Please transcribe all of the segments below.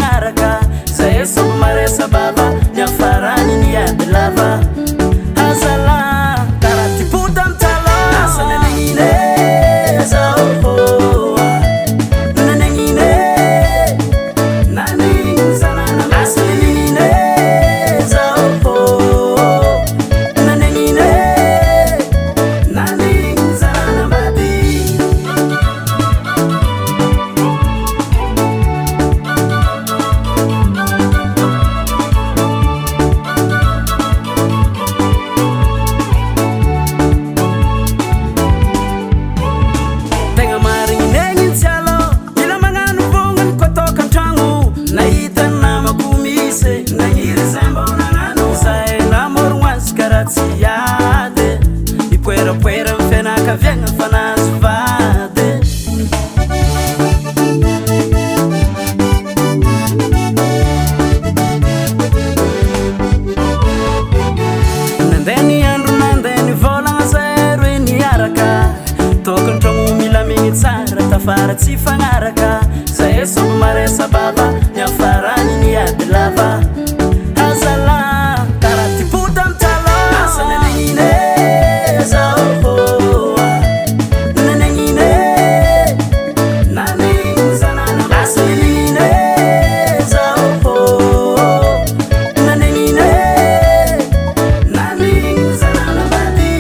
fagnaraka zay sobo maresa baba niafarany niady lava azala karaha tipota amtala asa nanegniny zao nanegniny nanegny zanana asa nanegniny zao nanegniny nanegny zanana mady tegna marigny negny tsialo mila magnano vongany koa toka antragno nahita namako misy nagniry zay mbô nagnano zahay namorogno azy karaha tsy ady ipoerapoera amy fianakaviagna fa nazy vady nandeha ny andro nandeha ny vôlagna zay roe niaraka tokantragno milamigny tsara tafara tsy fagnaraka zay sobo maresa baba niafarany niady lava azala karaha tipota amtala asa nanegniny zao nanegniny nanegny zanana asa nanegniny zao nanegniny nanegny zanana mady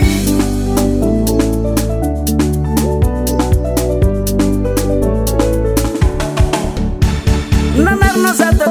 nanarina zata